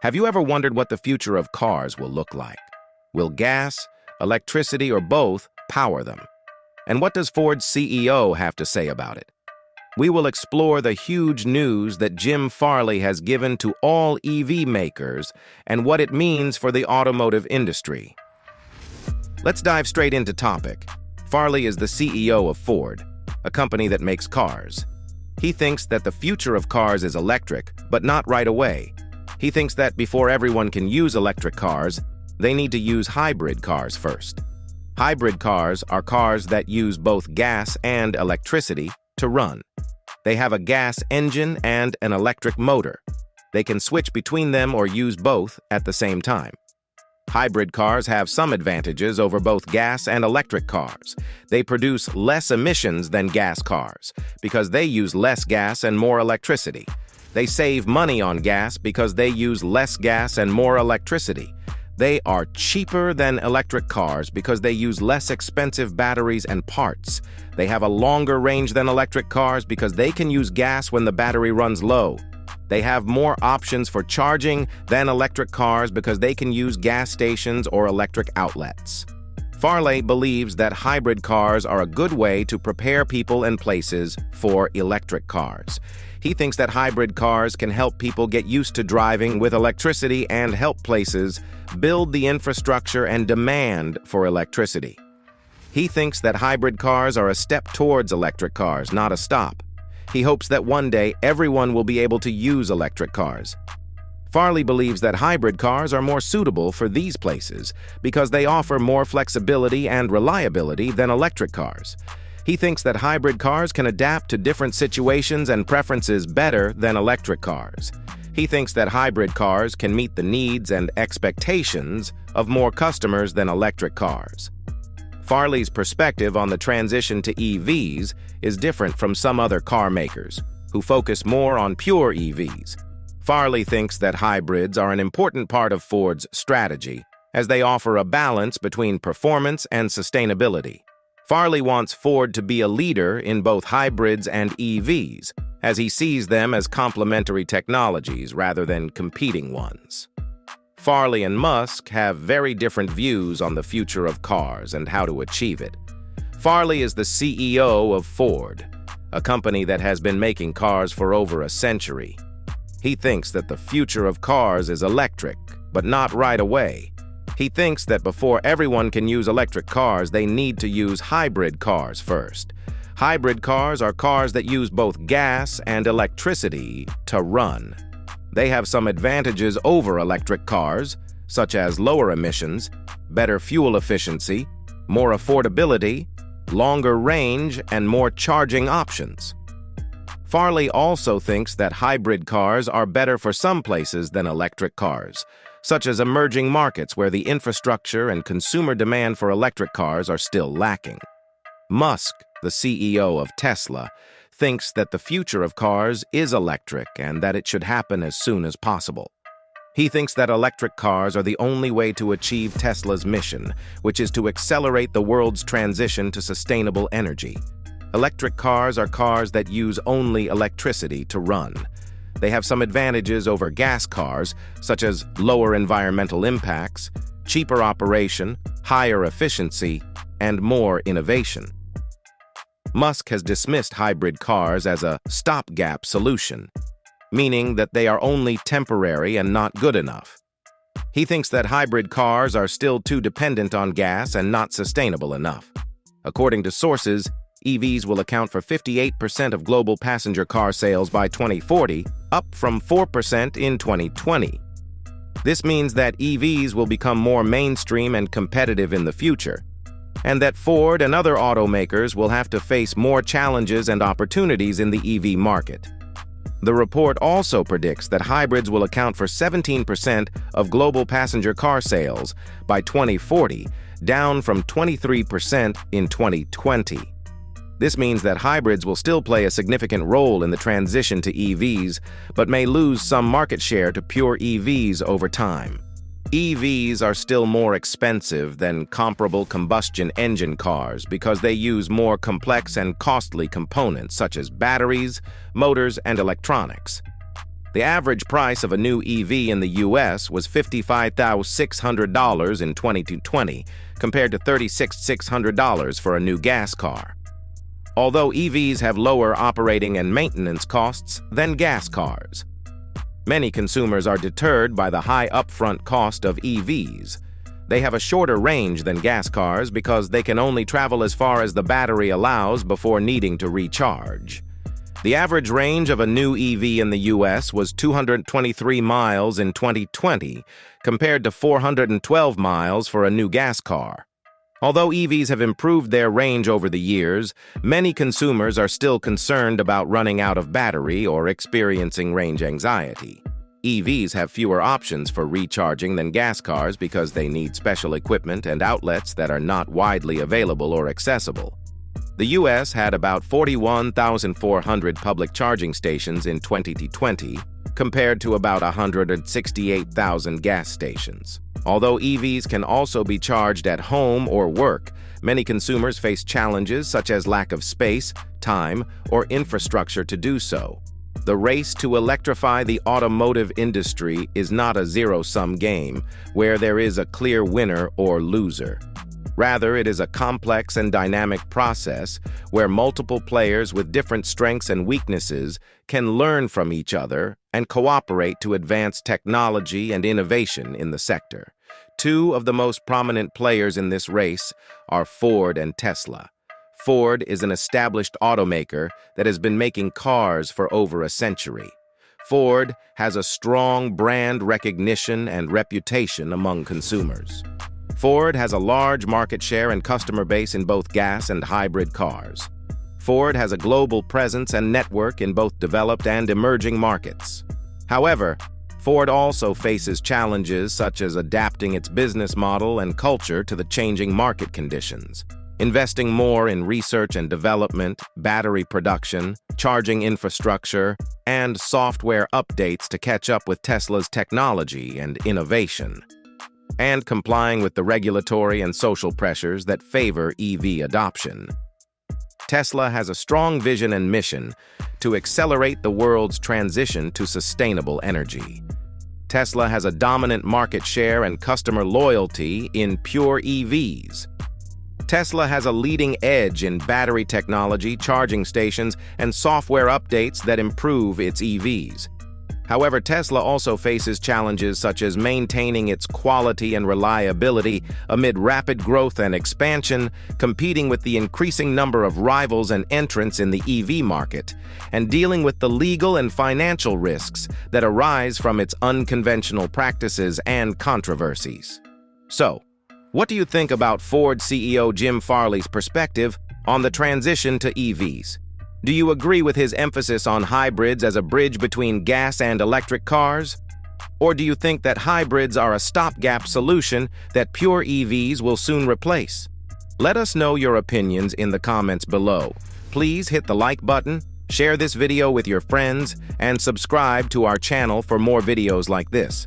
Have you ever wondered what the future of cars will look like? Will gas, electricity, or both power them? And what does Ford's CEO have to say about it? We will explore the huge news that Jim Farley has given to all EV makers and what it means for the automotive industry. Let's dive straight into topic. Farley is the CEO of Ford, a company that makes cars. He thinks that the future of cars is electric, but not right away. He thinks that before everyone can use electric cars, they need to use hybrid cars first. Hybrid cars are cars that use both gas and electricity to run. They have a gas engine and an electric motor. They can switch between them or use both at the same time. Hybrid cars have some advantages over both gas and electric cars. They produce less emissions than gas cars because they use less gas and more electricity. They save money on gas because they use less gas and more electricity. They are cheaper than electric cars because they use less expensive batteries and parts. They have a longer range than electric cars because they can use gas when the battery runs low. They have more options for charging than electric cars because they can use gas stations or electric outlets. Farley believes that hybrid cars are a good way to prepare people and places for electric cars. He thinks that hybrid cars can help people get used to driving with electricity and help places build the infrastructure and demand for electricity. He thinks that hybrid cars are a step towards electric cars, not a stop. He hopes that one day everyone will be able to use electric cars. Farley believes that hybrid cars are more suitable for these places because they offer more flexibility and reliability than electric cars. He thinks that hybrid cars can adapt to different situations and preferences better than electric cars. He thinks that hybrid cars can meet the needs and expectations of more customers than electric cars. Farley's perspective on the transition to EVs is different from some other car makers, who focus more on pure EVs. Farley thinks that hybrids are an important part of Ford's strategy, as they offer a balance between performance and sustainability. Farley wants Ford to be a leader in both hybrids and EVs, as he sees them as complementary technologies rather than competing ones. Farley and Musk have very different views on the future of cars and how to achieve it. Farley is the CEO of Ford, a company that has been making cars for over a century. He thinks that the future of cars is electric, but not right away. He thinks that before everyone can use electric cars, they need to use hybrid cars first. Hybrid cars are cars that use both gas and electricity to run. They have some advantages over electric cars, such as lower emissions, better fuel efficiency, more affordability, longer range, and more charging options. Farley also thinks that hybrid cars are better for some places than electric cars, such as emerging markets where the infrastructure and consumer demand for electric cars are still lacking. Musk, the CEO of Tesla, thinks that the future of cars is electric and that it should happen as soon as possible. He thinks that electric cars are the only way to achieve Tesla's mission, which is to accelerate the world's transition to sustainable energy. Electric cars are cars that use only electricity to run. They have some advantages over gas cars, such as lower environmental impacts, cheaper operation, higher efficiency, and more innovation. Musk has dismissed hybrid cars as a stopgap solution, meaning that they are only temporary and not good enough. He thinks that hybrid cars are still too dependent on gas and not sustainable enough. According to sources, EVs will account for 58% of global passenger car sales by 2040, up from 4% in 2020. This means that EVs will become more mainstream and competitive in the future, and that Ford and other automakers will have to face more challenges and opportunities in the EV market. The report also predicts that hybrids will account for 17% of global passenger car sales by 2040, down from 23% in 2020. This means that hybrids will still play a significant role in the transition to EVs, but may lose some market share to pure EVs over time. EVs are still more expensive than comparable combustion engine cars because they use more complex and costly components such as batteries, motors, and electronics. The average price of a new EV in the U.S. was $55,600 in 2020, compared to $36,600 for a new gas car. Although EVs have lower operating and maintenance costs than gas cars, many consumers are deterred by the high upfront cost of EVs. They have a shorter range than gas cars because they can only travel as far as the battery allows before needing to recharge. The average range of a new EV in the U.S. was 223 miles in 2020, compared to 412 miles for a new gas car. Although EVs have improved their range over the years, many consumers are still concerned about running out of battery or experiencing range anxiety. EVs have fewer options for recharging than gas cars because they need special equipment and outlets that are not widely available or accessible. The U.S. had about 41,400 public charging stations in 2020, compared to about 168,000 gas stations. Although EVs can also be charged at home or work, many consumers face challenges such as lack of space, time, or infrastructure to do so. The race to electrify the automotive industry is not a zero-sum game where there is a clear winner or loser. Rather, it is a complex and dynamic process where multiple players with different strengths and weaknesses can learn from each other and cooperate to advance technology and innovation in the sector. Two of the most prominent players in this race are Ford and Tesla. Ford is an established automaker that has been making cars for over a century. Ford has a strong brand recognition and reputation among consumers. Ford has a large market share and customer base in both gas and hybrid cars. Ford has a global presence and network in both developed and emerging markets. However, Ford also faces challenges such as adapting its business model and culture to the changing market conditions, investing more in research and development, battery production, charging infrastructure, and software updates to catch up with Tesla's technology and innovation, and complying with the regulatory and social pressures that favor EV adoption. Tesla has a strong vision and mission to accelerate the world's transition to sustainable energy. Tesla has a dominant market share and customer loyalty in pure EVs. Tesla has a leading edge in battery technology, charging stations, and software updates that improve its EVs. However, Tesla also faces challenges such as maintaining its quality and reliability amid rapid growth and expansion, competing with the increasing number of rivals and entrants in the EV market, and dealing with the legal and financial risks that arise from its unconventional practices and controversies. So, what do you think about Ford CEO Jim Farley's perspective on the transition to EVs? Do you agree with his emphasis on hybrids as a bridge between gas and electric cars? Or do you think that hybrids are a stopgap solution that pure EVs will soon replace? Let us know your opinions in the comments below. Please hit the like button, share this video with your friends, and subscribe to our channel for more videos like this.